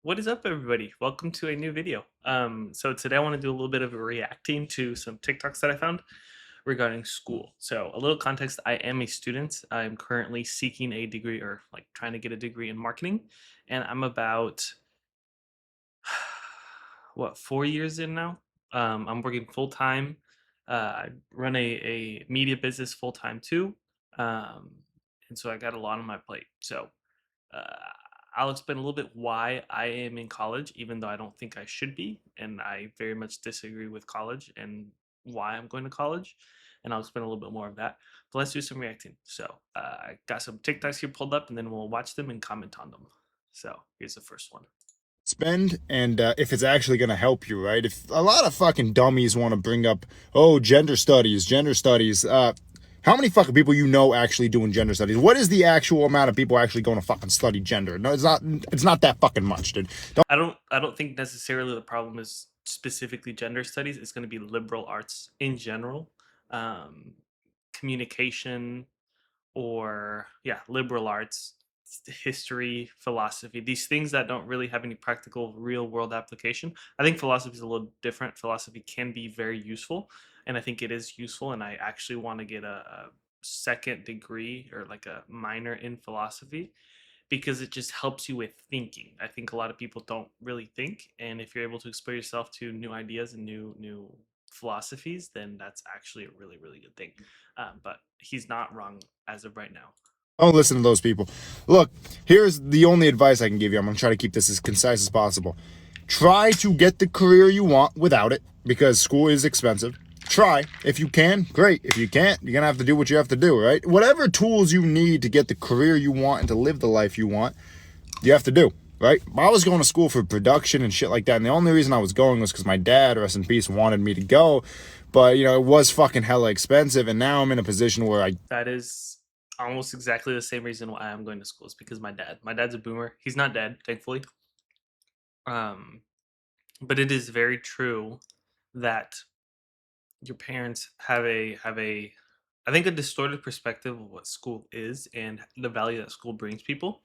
What is up, everybody? Welcome to a new video. So today I want to do a little bit of a reacting to some TikToks that I found regarding school. So a little context: I am a student. I'm currently seeking a degree, or like trying to get a degree in marketing, and I'm about what 4 years in now. I'm working full time. I run a media business full time too, um, and so I got a lot on my plate. So uh, I'll explain a little bit why I am in college, even though I don't think I should be, and I very much disagree with college and why I'm going to college. And I'll explain a little bit more of that. But let's do some reacting. So I got some TikToks here pulled up, and then we'll watch them and comment on them. So here's the first one. Spend and if it's actually going to help you, right? If a lot of fucking dummies want to bring up, oh, gender studies, how many fucking people you know actually doing gender studies? What is the actual amount of people actually going to fucking study gender? No, it's not that fucking much, dude. Don't I don't think necessarily the problem is specifically gender studies. It's going to be liberal arts in general, um, communication, or yeah, liberal arts, history, philosophy, these things that don't really have any practical real world application. I think philosophy is a little different. Philosophy can be very useful, and I think it is useful, and I actually want to get a second degree or like a minor in philosophy because it just helps you with thinking. I think a lot of people don't really think, and if you're able to expose yourself to new ideas and new philosophies, then that's actually a really really good thing. But he's not wrong as of right now. don't listen to those people. Look, here's the only advice I can give you. I'm going to try to keep this as concise as possible. Try to get the career you want without it because school is expensive. Try. If you can, great. If you can't, you're going to have to do what you have to do, right? Whatever tools you need to get the career you want and to live the life you want, you have to do, right? I was going to school for production and shit like that. And the only reason I was going was because my dad, rest in peace, wanted me to go. But, it was fucking hella expensive. And now I'm in a position where I That is almost exactly the same reason why I'm going to school, is because my dad's a boomer. He's not dead, thankfully. um but it is very true that your parents have a I think a distorted perspective of what school is and the value that school brings people.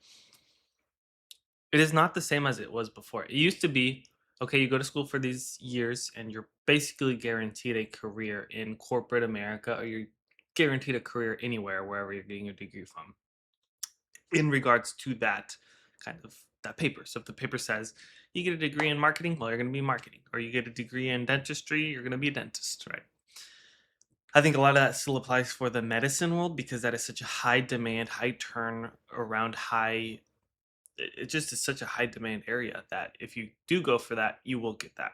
It is not the same as it was before. It used to be, okay, you go to school for these years and you're basically guaranteed a career in corporate America, or you're guaranteed a career anywhere, wherever you're getting your degree from, in regards to that kind of that paper. So if the paper says you get a degree in marketing, well, you're going to be marketing, or you get a degree in dentistry, you're going to be a dentist, right? I think a lot of that still applies for the medicine world because that is such a high demand, high turn around, high. It just is such a high demand area that if you do go for that, you will get that.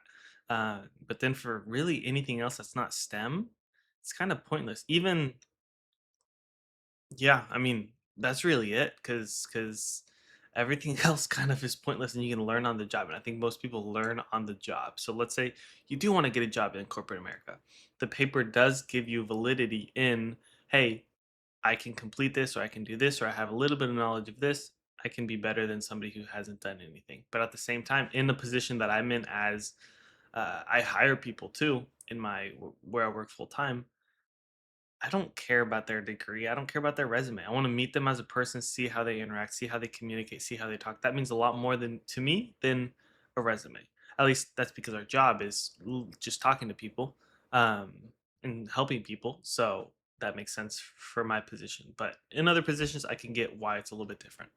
But then for really anything else that's not STEM, it's kind of pointless. Even yeah, I mean that's really it because everything else kind of is pointless, and you can learn on the job. And I think most people learn on the job. So let's say you do want to get a job in corporate America, the paper does give you validity in, hey, I can complete this, or I can do this, or I have a little bit of knowledge of this. I can be better than somebody who hasn't done anything. But at the same time, in the position that I'm in, as I hire people too in my where I work full time, I don't care about their degree. I don't care about their resume. I want to meet them as a person, see how they interact, see how they communicate, see how they talk. That means a lot more than to me than a resume. At least that's because our job is just talking to people, um, and helping people. So that makes sense for my position. But in other positions, I can get why it's a little bit different.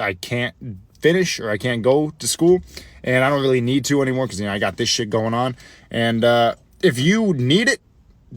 I can't finish or I can't go to school, and I don't really need to anymore because I got this shit going on. And if you need it,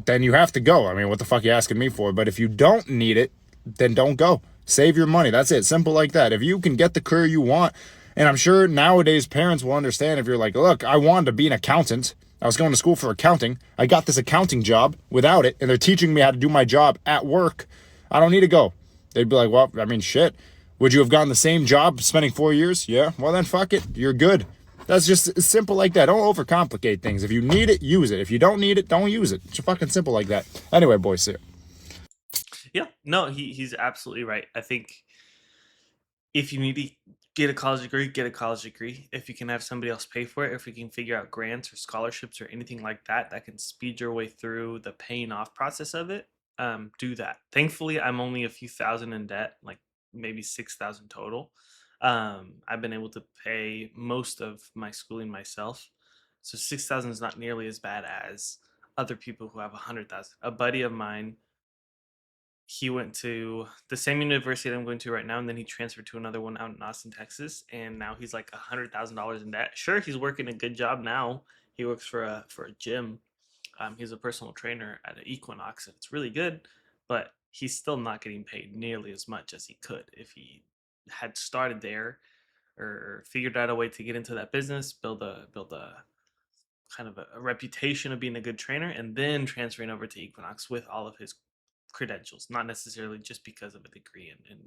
then you have to go. I mean, what the fuck are you asking me for? But if you don't need it, then don't go. Save your money. That's it. Simple like that. If you can get the career you want, and I'm sure nowadays parents will understand if you're like, look, I wanted to be an accountant. I was going to school for accounting. I got this accounting job without it, and they're teaching me how to do my job at work. I don't need to go. They'd be like, well, I mean, shit. Would you have gotten the same job spending 4 years? Yeah. Well, then fuck it. You're good. That's just simple like that. Don't overcomplicate things. If you need it, use it. If you don't need it, don't use it. It's fucking simple like that. Anyway, boys, see ya. Yeah, no, he's absolutely right. I think if you need to get a college degree, get a college degree. If you can have somebody else pay for it, if we can figure out grants or scholarships or anything like that that can speed your way through the paying off process of it, do that. Thankfully, I'm only a few thousand in debt, like maybe 6,000 total. I've been able to pay most of my schooling myself, so 6,000 is not nearly as bad as other people who have 100,000. A buddy of mine, he went to the same university that I'm going to right now, and then he transferred to another one out in Austin, Texas, and now he's like $100,000 in debt. Sure, he's working a good job now. He works for a gym. He's a personal trainer at an Equinox, and it's really good, but he's still not getting paid nearly as much as he could if he had started there or figured out a way to get into that business, build a kind of a reputation of being a good trainer, and then transferring over to Equinox with all of his credentials, not necessarily just because of a degree in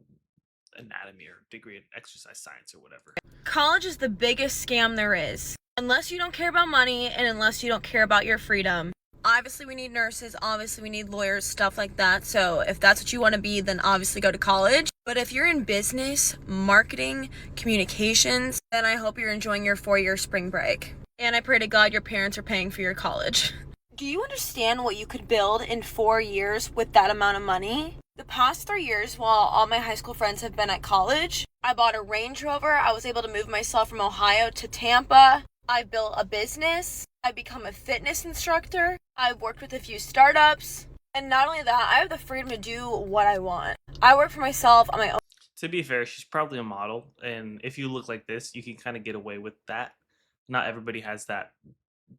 anatomy or degree in exercise science or whatever. College is the biggest scam there is. Unless you don't care about money and unless you don't care about your freedom. Obviously, we need nurses. Obviously, we need lawyers, stuff like that. So if that's what you want to be, then obviously go to college. But if you're in business, marketing, communications, then I hope you're enjoying your 4-year spring break. And I pray to God your parents are paying for your college. Do you understand what you could build in 4 years with that amount of money? The past 3 years, while all my high school friends have been at college, I bought a Range Rover. I was able to move myself from Ohio to Tampa. I built a business. I've become a fitness instructor. I've worked with a few startups. And not only that, I have the freedom to do what I want. I work for myself on my own. To be fair, she's probably a model, and if you look like this, you can kind of get away with that. Not everybody has that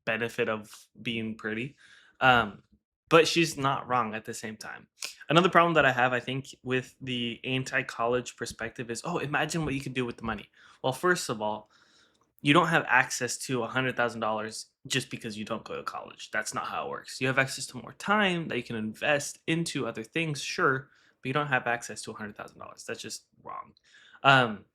benefit of being pretty. But she's not wrong at the same time. Another problem that I have, I think, with the anti-college perspective is, oh, imagine what you could do with the money. Well, first of all, you don't have access to $100,000 just because you don't go to college. That's not how it works. You have access to more time that you can invest into other things, sure, but you don't have access to $100,000. That's just wrong. Um,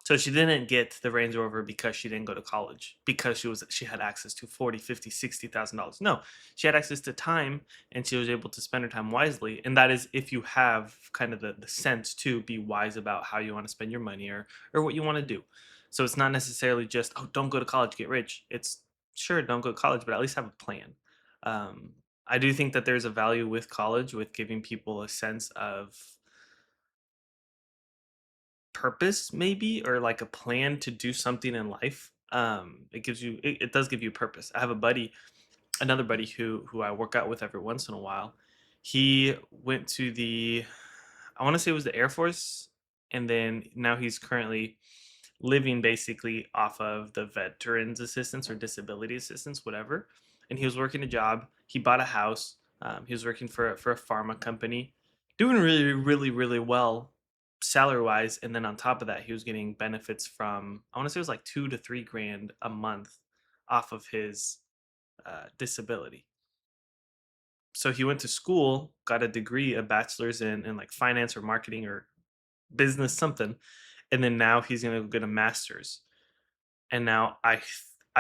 so she didn't get the Range Rover because she didn't go to college, because she had access to 40, 50, $60,000. No, she had access to time, and she was able to spend her time wisely. And that is if you have kind of the sense to be wise about how you want to spend your money or what you want to do. So it's not necessarily just, oh, don't go to college, get rich. It's sure, don't go to college, but at least have a plan. I do think that there's a value with college, with giving people a sense of purpose, maybe, or like a plan to do something in life. It does give you purpose. I have another buddy who I work out with every once in a while. He went to I want to say it was the Air Force, and then now he's currently living basically off of the veterans assistance or disability assistance, whatever. And he was working a job. He bought a house. He was working for a pharma company, doing really, really, really well salary wise. And then on top of that, he was getting benefits from, I want to say it was like 2 to 3 grand a month off of his disability. So he went to school, got a degree, a bachelor's in like finance or marketing or business something, and then now he's going to get a master's. And now I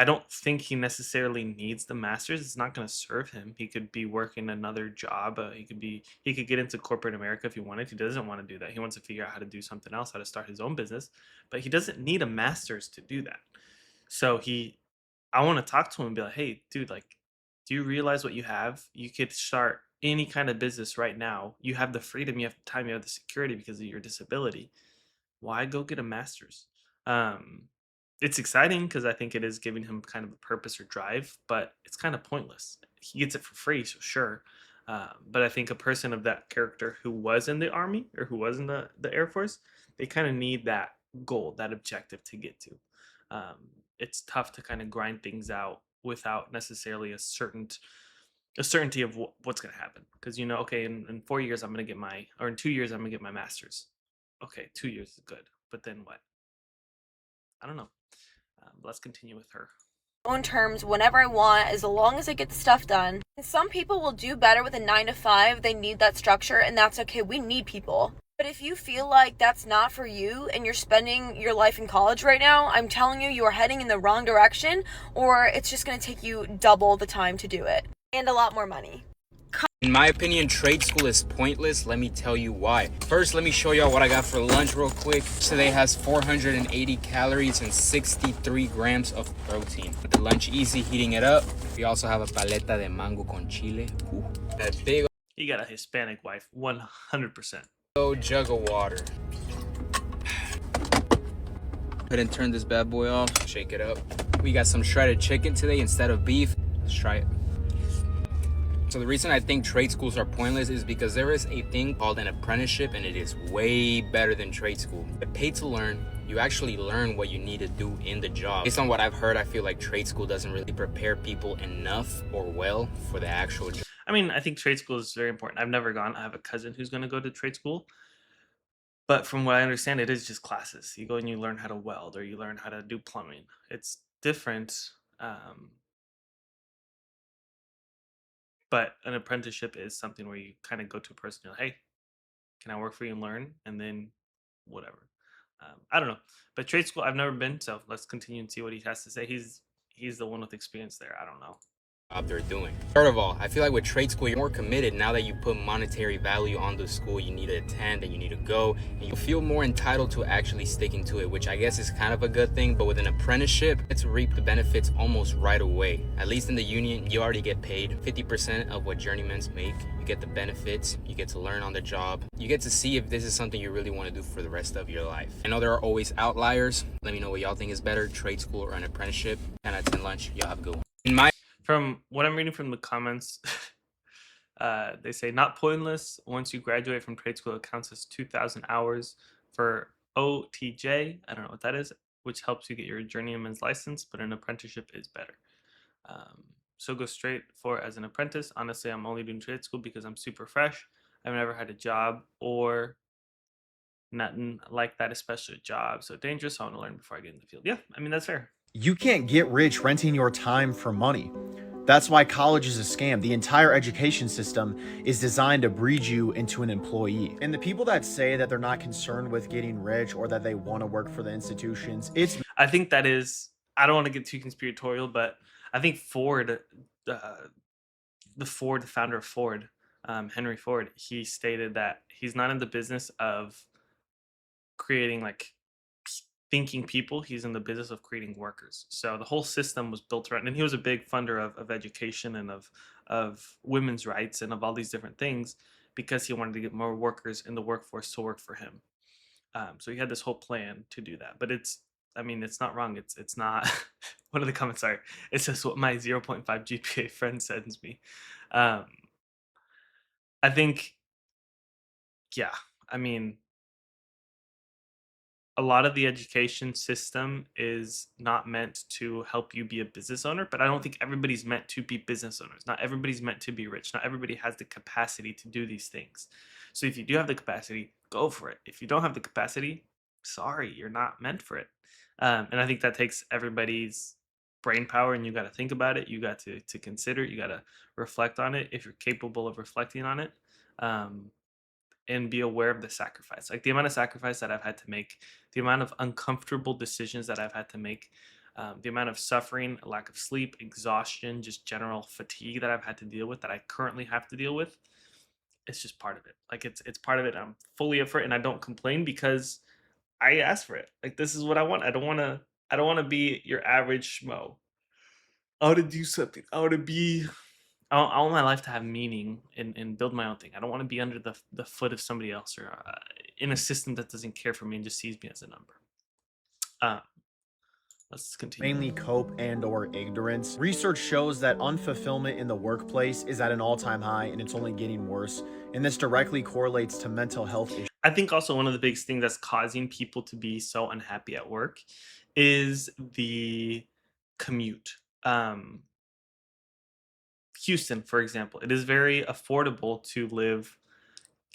don't think he necessarily needs the master's. It's not going to serve him. He could be working another job. He could get into corporate America if he wanted. He doesn't want to do that. He wants to figure out how to do something else, how to start his own business. But he doesn't need a master's to do that. So I want to talk to him and be like, hey, dude, like, do you realize what you have? You could start any kind of business right now. You have the freedom, you have the time, you have the security because of your disability. Why go get a master's? It's exciting because I think it is giving him kind of a purpose or drive, but it's kind of pointless. He gets it for free, so sure. But I think a person of that character who was in the army or who was in the Air Force, they kind of need that goal, that objective to get to. It's tough to kind of grind things out without necessarily a certainty of what's going to happen. Because okay, in 4 years I'm going to get or in 2 years I'm going to get my master's. Okay, 2 years is good, but then what? I don't know. Let's continue with her. Own terms whenever I want, as long as I get the stuff done. And some people will do better with a 9 to 5. They need that structure, and that's okay. We need people. But if you feel like that's not for you and you're spending your life in college right now, I'm telling you, you are heading in the wrong direction, or it's just going to take you double the time to do it and a lot more money. In my opinion, trade school is pointless. Let me tell you why. First, let me show y'all what I got for lunch real quick. Today has 480 calories and 63 grams of protein. With the lunch easy, heating it up. We also have a paleta de mango con chile. Ooh, that big You got a Hispanic wife, 100%. old jug of water. ahead and turn this bad boy off. Shake it up. We got some shredded chicken today instead of beef. Let's try it. So the reason I think trade schools are pointless is because there is a thing called an apprenticeship, and it is way better than trade school. You get paid to learn. You actually learn what you need to do in the job. Based on what I've heard, I feel like trade school doesn't really prepare people enough or well for the actual job. I mean, I think trade school is very important. I've never gone. I have a cousin who's going to go to trade school. But from what I understand, it is just classes. You go and you learn how to weld or you learn how to do plumbing. It's different. Um, but an apprenticeship is something where you kind of go to a person and, hey, can I work for you and learn? And then whatever. I don't know. But trade school, I've never been. So let's continue and see what he has to say. He's the one with experience there. I don't know. They're doing. Third of all, I feel like with trade school, you're more committed now that you put monetary value on the school you need to attend and you need to go, and you feel more entitled to actually sticking to it, which I guess is kind of a good thing. But with an apprenticeship, it's reap the benefits almost right away. At least in the union, you already get paid 50% of what journeymans make. You get the benefits, you get to learn on the job, you get to see if this is something you really want to do for the rest of your life. I know there are always outliers. Let me know what y'all think is better, trade school or an apprenticeship. And at 10 lunch, y'all have a good one. In my From what I'm reading from the comments, they say not pointless. Once you graduate from trade school, it counts as 2,000 hours for OTJ. I don't know what that is, which helps you get your journeyman's license, but an apprenticeship is better. So go straight for as an apprentice. Honestly, I'm only doing trade school because I'm super fresh. I've never had a job or nothing like that, especially a job. So dangerous. I want to learn before I get in the field. Yeah, I mean, that's fair. You can't get rich renting your time for money. That's why college is a scam. The entire education system is designed to breed you into an employee. And the people that say that they're not concerned with getting rich or that they want to work for the institutions, I think that is, I don't want to get too conspiratorial, but I think Ford, the founder of Ford, Henry Ford, he stated that he's not in the business of creating like thinking people, he's in the business of creating workers. So the whole system was built around, and he was a big funder of education and of women's rights and of all these different things because he wanted to get more workers in the workforce to work for him. So he had this whole plan to do that. But I mean, it's not wrong. It's not. One of the comments are, it says what my 0.5 GPA friend sends me. I think, yeah. I mean, a lot of the education system is not meant to help you be a business owner, but I don't think everybody's meant to be business owners. Not everybody's meant to be rich. Not everybody has the capacity to do these things. So if you do have the capacity, go for it. If you don't have the capacity, sorry, you're not meant for it. And I think that takes everybody's brain power, and you got to think about it. You got to consider it. You got to reflect on it if you're capable of reflecting on it. And be aware of the sacrifice, like the amount of sacrifice that I've had to make, the amount of uncomfortable decisions that I've had to make, the amount of suffering, lack of sleep, exhaustion, just general fatigue that I've had to deal with, that I currently have to deal with. It's just part of it. Like it's part of it. I'm fully up for it, and I don't complain because I asked for it. Like this is what I want. I don't want to be your average schmo. I want to do something. I want my life to have meaning and build my own thing. I don't want to be under the foot of somebody else or in a system that doesn't care for me and just sees me as a number. Let's continue. mainly cope and or ignorance. Research shows that unfulfillment in the workplace is at an all-time high and it's only getting worse. And this directly correlates to mental health issues. I think also one of the biggest things that's causing people to be so unhappy at work is the commute. Houston, for example, it is very affordable to live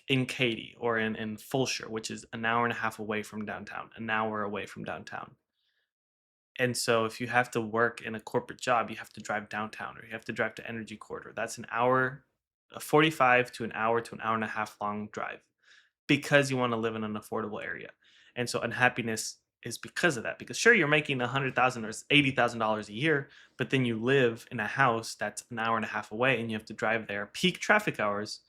in Katy or in Fulshire, which is an hour and a half away from downtown, an hour away from downtown. And so if you have to work in a corporate job, you have to drive downtown or you have to drive to Energy Corridor. That's an hour, a 45 to an hour and a half long drive because you want to live in an affordable area. And so unhappiness is because of that. Because sure, you're making $100,000 or $80,000 a year, but then you live in a house that's an hour and a half away and you have to drive there peak traffic hours.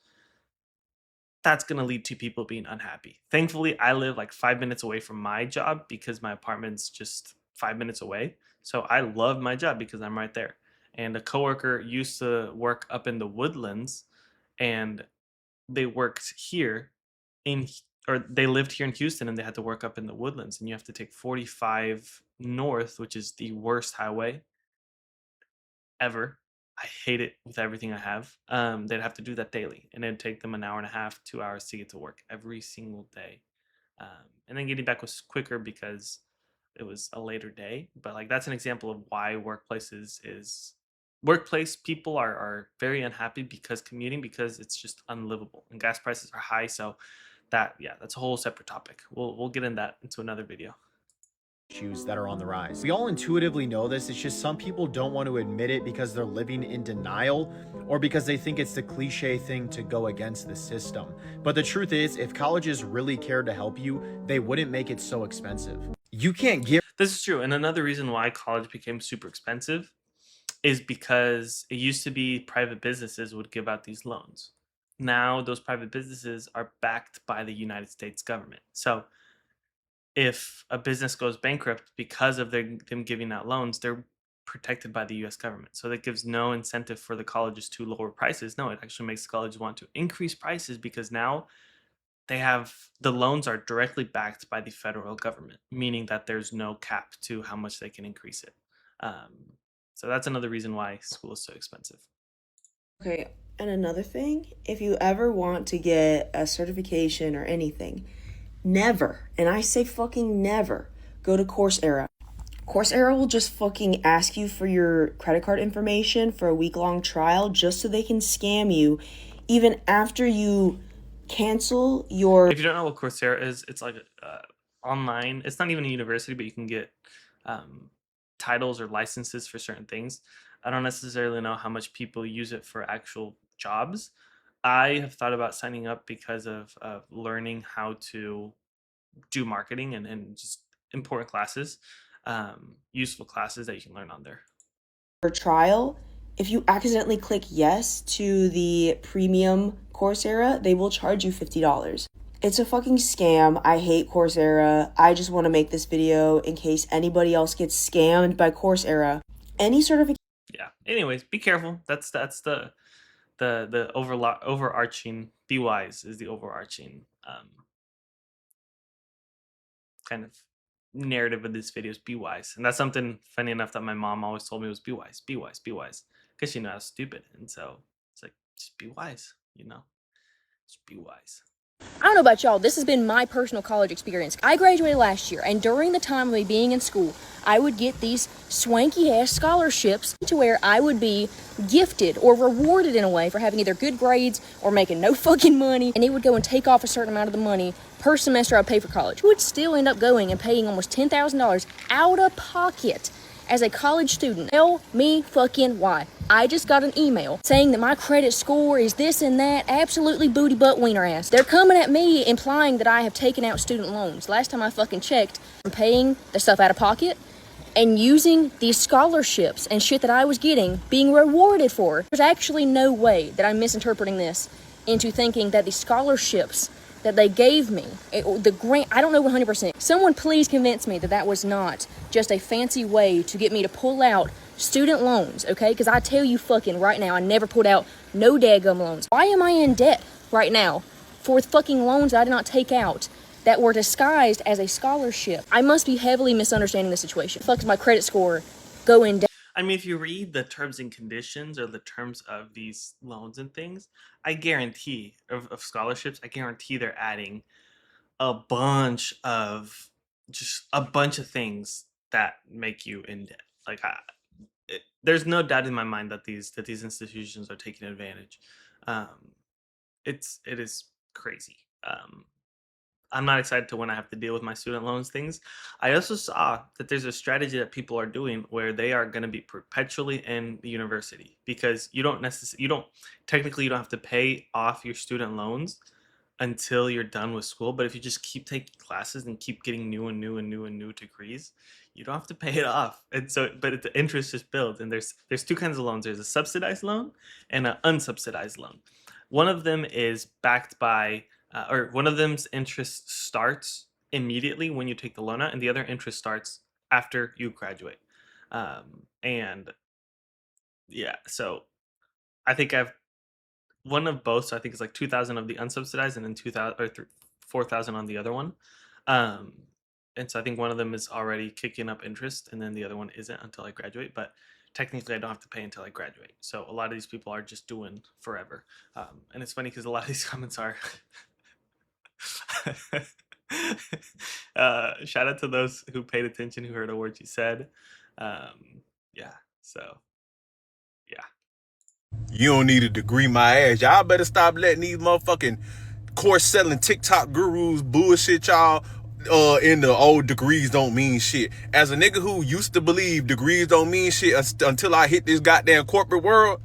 That's going to lead to people being unhappy. Thankfully, I live like 5 minutes away from my job because my apartment's just 5 minutes away. So I love my job because I'm right there. And a coworker used to work up in the Woodlands and they worked here in or they lived here in Houston and they had to work up in the Woodlands, and you have to take 45 north, which is the worst highway ever. I hate it with everything I have. They'd have to do that daily, and it'd take them an hour and a half, 2 hours to get to work every single day. And then getting back was quicker because it was a later day. But like that's an example of why workplace people are very unhappy because commuting, because it's just unlivable and gas prices are high. So that's a whole separate topic. We'll get into another video. Issues that are on the rise. We all intuitively know this, it's just some people don't want to admit it because they're living in denial or because they think it's the cliche thing to go against the system. But the truth is, if colleges really cared to help you, they wouldn't make it so expensive. You can't give. This is true. And another reason why college became super expensive is because it used to be private businesses would give out these loans. Now those private businesses are backed by the United States government. So if a business goes bankrupt because of them giving out loans, they're protected by the US government. So that gives no incentive for the colleges to lower prices. No, it actually makes the colleges want to increase prices because now the loans are directly backed by the federal government, meaning that there's no cap to how much they can increase it. So that's another reason why school is so expensive. Okay, and another thing, if you ever want to get a certification or anything, never, and I say fucking never, go to Coursera. Coursera will just fucking ask you for your credit card information for a week-long trial just so they can scam you even after you cancel your... If you don't know what Coursera is, it's like online. It's not even a university, but you can get titles or licenses for certain things. I don't necessarily know how much people use it for actual jobs. I have thought about signing up because of learning how to do marketing and just important classes, useful classes that you can learn on there. For trial, if you accidentally click yes to the premium Coursera, they will charge you $50. It's a fucking scam. I hate Coursera. I just want to make this video in case anybody else gets scammed by Coursera. Any certification. Yeah. Anyways, be careful. That's the overarching. Be wise is the overarching kind of narrative of this video is be wise. And that's something funny enough that my mom always told me was be wise, be wise, be wise. Because she knows I'm stupid. And so it's like, just be wise, Just be wise. I don't know about y'all, this has been my personal college experience. I graduated last year, and during the time of me being in school, I would get these swanky-ass scholarships to where I would be gifted or rewarded in a way for having either good grades or making no fucking money, and it would go and take off a certain amount of the money per semester I'd pay for college. I would still end up going and paying almost $10,000 out of pocket as a college student. Tell me fucking why. I just got an email saying that my credit score is this and that, absolutely booty butt wiener ass. They're coming at me implying that I have taken out student loans. Last time I fucking checked, I'm paying the stuff out of pocket and using these scholarships and shit that I was getting, being rewarded for. There's actually no way that I'm misinterpreting this into thinking that the scholarships that they gave me, the grant, I don't know 100%. Someone please convince me that that was not just a fancy way to get me to pull out student loans, okay? Because I tell you fucking right now, I never pulled out no daggum loans. Why am I in debt right now for fucking loans that I did not take out that were disguised as a scholarship? I must be heavily misunderstanding the situation. Fuck, my credit score going down. I mean, if you read the terms and conditions or the terms of these loans and things, I guarantee of scholarships, I guarantee they're adding a bunch of things that make you in debt. Like there's no doubt in my mind that these institutions are taking advantage. It is crazy. I'm not excited to when I have to deal with my student loans things. I also saw that there's a strategy that people are doing where they are going to be perpetually in the university because you don't have to pay off your student loans until you're done with school. But if you just keep taking classes and keep getting new degrees, you don't have to pay it off. And so, but the interest just builds. And there's two kinds of loans. There's a subsidized loan and an unsubsidized loan. One of them is backed by or one of them's interest starts immediately when you take the loan out, and the other interest starts after you graduate. And yeah, so I think I've one of both. So I think it's like 2,000 of the unsubsidized, and then 2,000 or 4,000 on the other one. Um, and so I think one of them is already kicking up interest, and then the other one isn't until I graduate. But technically, I don't have to pay until I graduate. So a lot of these people are just doing forever. And it's funny because a lot of these comments are. Shout out to those who paid attention, who heard a word you said. Yeah. So yeah. You don't need a degree, my ass. Y'all better stop letting these motherfucking course selling TikTok gurus bullshit y'all in the old degrees don't mean shit. As a nigga who used to believe degrees don't mean shit until I hit this goddamn corporate world,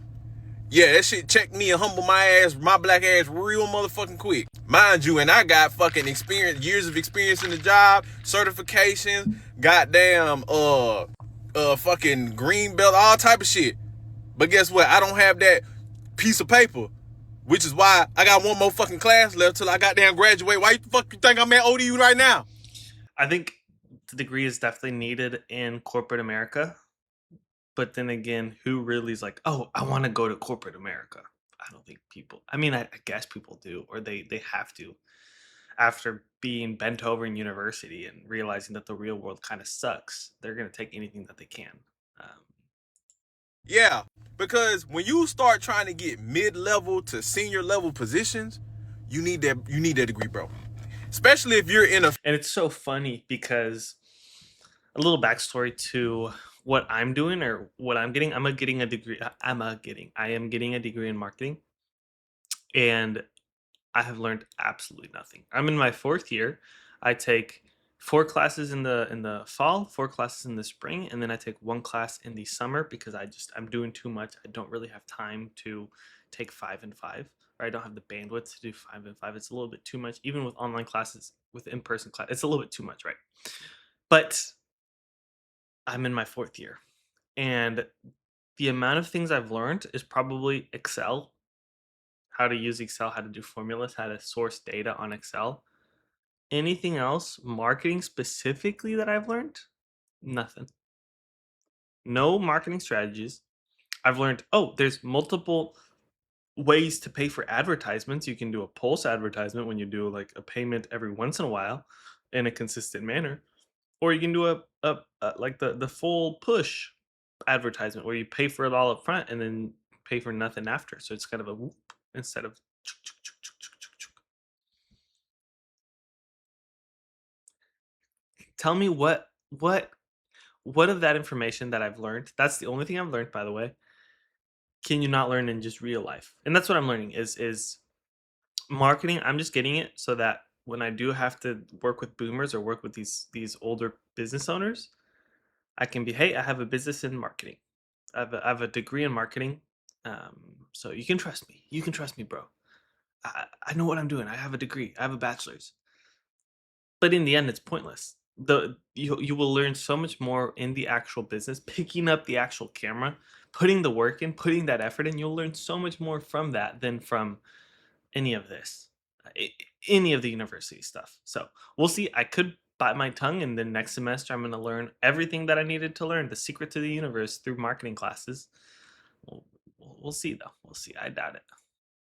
yeah, that shit checked me and humble my ass, my black ass real motherfucking quick. Mind you, and I got fucking experience, years of experience in the job, certifications, goddamn fucking green belt, all type of shit. But guess what? I don't have that piece of paper, which is why I got one more fucking class left till I goddamn graduate. Why the fuck you think I'm at ODU right now? I think the degree is definitely needed in corporate America. But then again, who really is like, oh, I want to go to corporate America? I don't think people, I mean, I guess people do, or they have to, after being bent over in university and realizing that the real world kind of sucks. They're going to take anything that they can. Yeah, because when you start trying to get mid-level to senior level positions, you need that degree, bro. Especially if you're in a... And it's so funny because a little backstory to what I'm doing or what I'm getting. I am getting a degree in marketing, and I have learned absolutely nothing. I'm in my 4th year. I take 4 classes in the fall, 4 classes in the spring, and then I take 1 class in the summer because I'm doing too much. I don't really have time to take 5 and 5, or I don't have the bandwidth to do 5 and 5. It's a little bit too much, even with online classes, with in-person class. It's a little bit too much, right? But I'm in my 4th year, and the amount of things I've learned is probably Excel, how to use Excel, how to do formulas, how to source data on Excel. Anything else, marketing specifically, that I've learned? Nothing. No marketing strategies. I've learned, there's multiple ways to pay for advertisements. You can do a pulse advertisement when you do like a payment every once in a while in a consistent manner. Or you can do a like the full push advertisement where you pay for it all up front and then pay for nothing after. So it's kind of a whoop instead of. Tell me what of that information that I've learned, that's the only thing I've learned, by the way, can you not learn in just real life? And that's what I'm learning is marketing. I'm just getting it so that when I do have to work with boomers or work with these older business owners, I can be, hey, I have a business in marketing. I have a degree in marketing. So you can trust me. You can trust me, bro. I know what I'm doing. I have a degree. I have a bachelor's. But in the end, it's pointless. You will learn so much more in the actual business, picking up the actual camera, putting the work in, putting that effort in. You'll learn so much more from that than from any of this, any of the university stuff. So we'll see. I could bite my tongue, and then next semester I'm going to learn everything that I needed to learn, the secret to the universe, through marketing classes. We'll see, though. We'll see. I doubt it.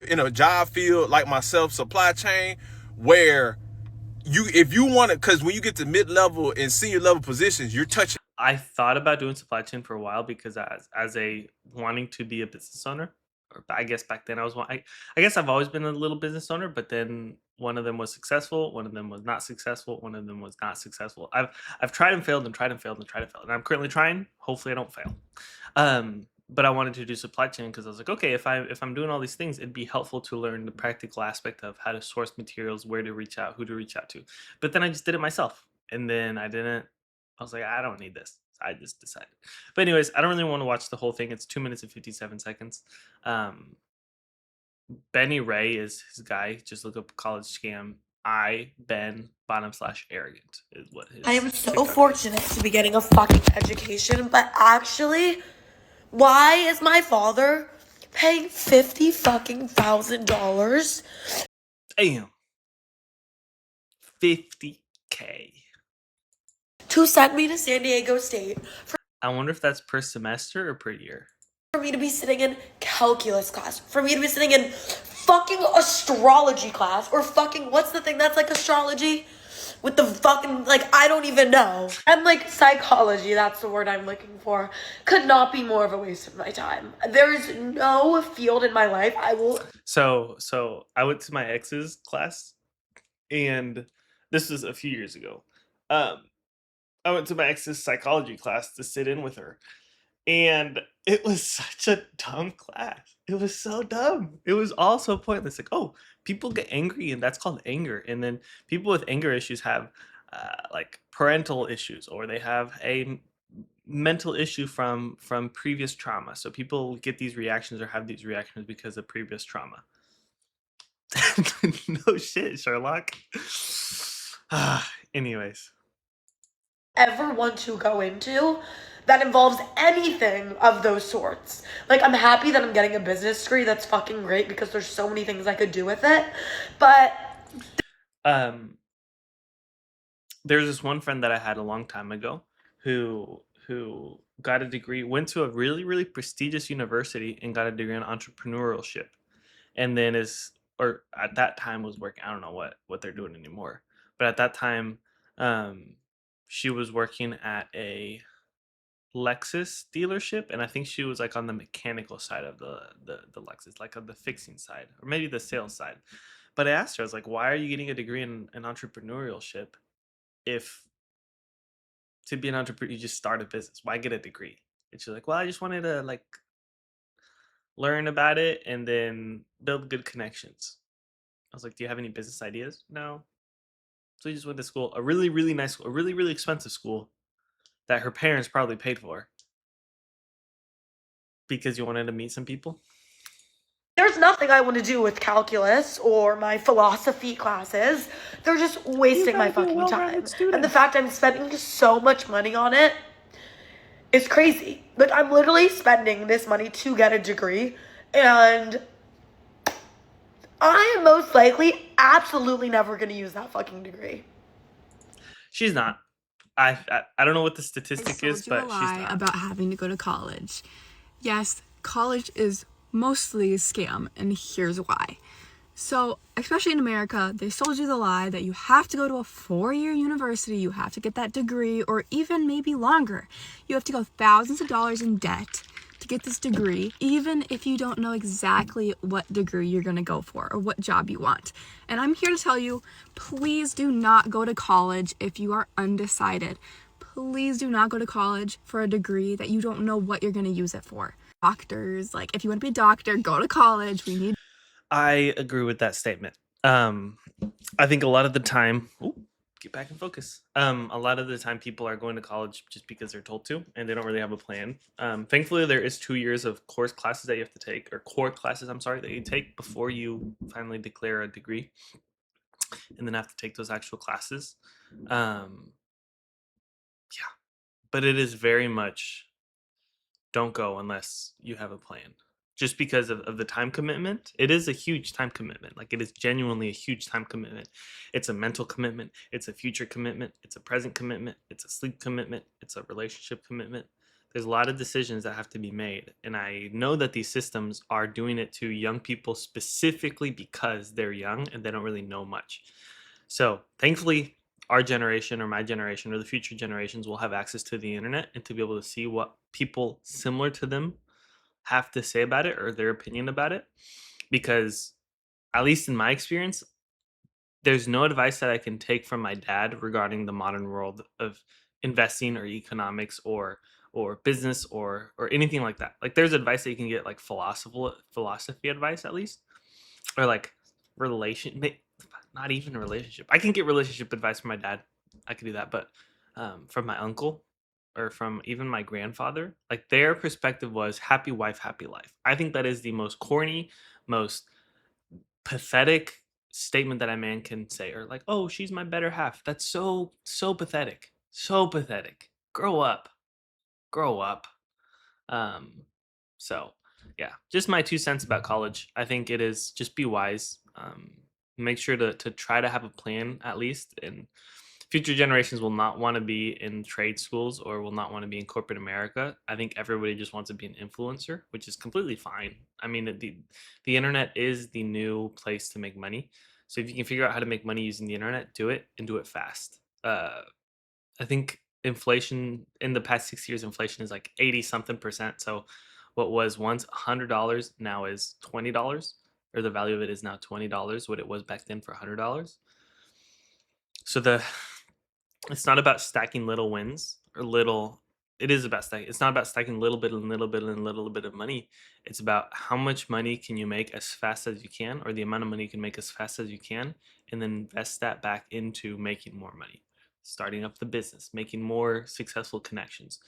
In a job field like myself, supply chain, where if you want to, because when you get to mid-level and senior level positions, you're touching. I thought about doing supply chain for a while because as a wanting to be a business owner, or I guess back then I guess I've always been a little business owner, but then one of them was successful, one of them was not successful, one of them was not successful. I've tried and failed and tried and failed and tried and failed, and I'm currently trying. Hopefully I don't fail. But I wanted to do supply chain because I was like, okay, if I'm doing all these things, it'd be helpful to learn the practical aspect of how to source materials, where to reach out, who to reach out to. But then I just did it myself, and then I was like, I don't need this. I just decided. But anyways, I don't really want to watch the whole thing. It's 2 minutes and 57 seconds. Benny Ray is his guy. Just look up college scam. Ben_arrogant is what his. I am so fortunate to be getting a fucking education, but actually, why is my father paying $50,000? Damn. $50K. To send me to San Diego State I wonder if that's per semester or per year. for me to be sitting in calculus class, for me to be sitting in fucking astrology class or fucking, what's the thing that's like astrology? With the fucking, like, I don't even know. And like psychology, that's the word I'm looking for, could not be more of a waste of my time. There's no field in my life I will. So I went to my ex's class, and this was a few years ago. I went to my ex's psychology class to sit in with her, and it was such a dumb class. It was so dumb. It was all so pointless. Like, oh, people get angry, and that's called anger. And then people with anger issues have like parental issues, or they have a mental issue from previous trauma. So people get these reactions or have these reactions because of previous trauma. No shit, Sherlock. Anyways. Ever want to go into that involves anything of those sorts. Like, I'm happy that I'm getting a business degree. That's fucking great because there's so many things I could do with it. But there's this one friend that I had a long time ago who got a degree, went to a really, really prestigious university and got a degree in entrepreneurship. And then at that time was working, I don't know what they're doing anymore. But at that time, she was working at a Lexus dealership, and I think she was like on the mechanical side of the Lexus, like on the fixing side, or maybe the sales side. But I asked her, I was like, why are you getting a degree in entrepreneurship if to be an entrepreneur you just start a business? Why get a degree? And she's like, well, I just wanted to like learn about it and then build good connections. I was like, do you have any business ideas? No. So you just went to school, a really, really nice school, a really, really expensive school that her parents probably paid for because you wanted to meet some people. there's nothing I want to do with calculus or my philosophy classes. They're just wasting my fucking time. And the fact I'm spending so much money on it is crazy. Like, I'm literally spending this money to get a degree, and I am most likely absolutely never going to use that fucking degree. She's not. I don't know what the statistic is, but she's not. About having to go to college. Yes, college is mostly a scam, and here's why. So, especially in America, they sold you the lie that you have to go to a 4-year university, you have to get that degree, or even maybe longer. You have to go thousands of dollars in debt to get this degree, even if you don't know exactly what degree you're going to go for or what job you want. And I'm here to tell you, please do not go to college if you are undecided. Please do not go to college for a degree that you don't know what you're going to use it for. Doctors, like, if you want to be a doctor, go to college. We need. I agree with that statement. I think a lot of the time, get back in focus. A lot of the time people are going to college just because they're told to, and they don't really have a plan. Thankfully, there is 2 years of course classes that you have to take, or core classes, that you take before you finally declare a degree, and then have to take those actual classes. Yeah, but it is very much don't go unless you have a plan. Just because of the time commitment. It is a huge time commitment. Like, it is genuinely a huge time commitment. It's a mental commitment. It's a future commitment. It's a present commitment. It's a sleep commitment. It's a relationship commitment. There's a lot of decisions that have to be made. And I know that these systems are doing it to young people specifically because they're young and they don't really know much. So thankfully, our generation or my generation or the future generations will have access to the internet and to be able to see what people similar to them have to say about it or their opinion about it. Because at least in my experience, there's no advice that I can take from my dad regarding the modern world of investing or economics or business or anything like that. Like, there's advice that you can get, like philosophy advice at least, or like not even relationship. I can get relationship advice from my dad. I could do that, but from my uncle or from even my grandfather, like, their perspective was happy wife, happy life. I think that is the most corny, most pathetic statement that a man can say, or like, oh, she's my better half. That's so pathetic. So pathetic. Grow up. So yeah, just my 2 cents about college. I think it is just be wise. Make sure to try to have a plan at least, and future generations will not want to be in trade schools or will not want to be in corporate America. I think everybody just wants to be an influencer, which is completely fine. I mean, the internet is the new place to make money. So if you can figure out how to make money using the internet, do it and do it fast. I think inflation in the past 6 years, inflation is like 80 something percent. So what was once $100 now is $20, or the value of it is now $20, what it was back then for $100. So it's not about stacking little wins or little. It is about stacking. It's not about stacking little bit and little bit and little bit of money. It's about how much money can you make as fast as you can, or the amount of money you can make as fast as you can, and then invest that back into making more money, starting up the business, making more successful connections,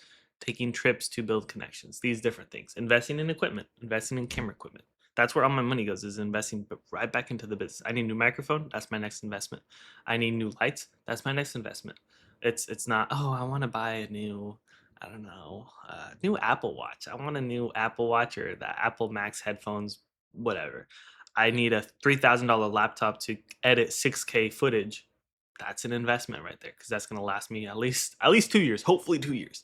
taking trips to build connections, these different things, investing in equipment, investing in camera equipment. That's where all my money goes, is investing right back into the business. I need a new microphone. That's my next investment. I need new lights. That's my next investment. It's not, oh, I want to buy a new, I don't know, new Apple Watch. I want a new Apple Watch or the Apple Max headphones, whatever. I need a $3,000 laptop to edit 6K footage. That's an investment right there, because that's going to last me at least 2 years, hopefully 2 years.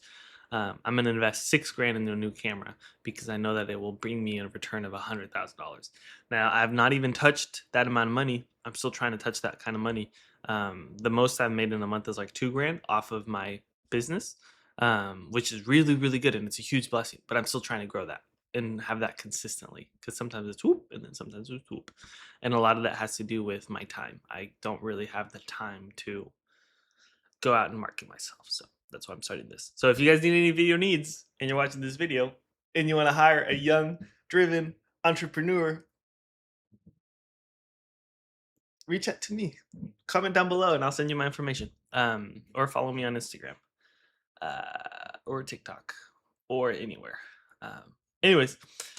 I'm going to invest $6,000 into a new camera because I know that it will bring me a return of $100,000. Now, I've not even touched that amount of money. I'm still trying to touch that kind of money. The most I've made in a month is like $2,000 off of my business, which is really, really good. And it's a huge blessing, but I'm still trying to grow that and have that consistently, because sometimes it's whoop and then sometimes it's whoop. And a lot of that has to do with my time. I don't really have the time to go out and market myself. So that's why I'm starting this. So if you guys need any video needs and you're watching this video and you want to hire a young, driven entrepreneur, reach out to me. Comment down below and I'll send you my information. Or follow me on Instagram, or TikTok, or anywhere. Anyways,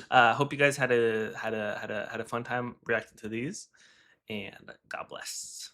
hope you guys had a fun time reacting to these, and God bless.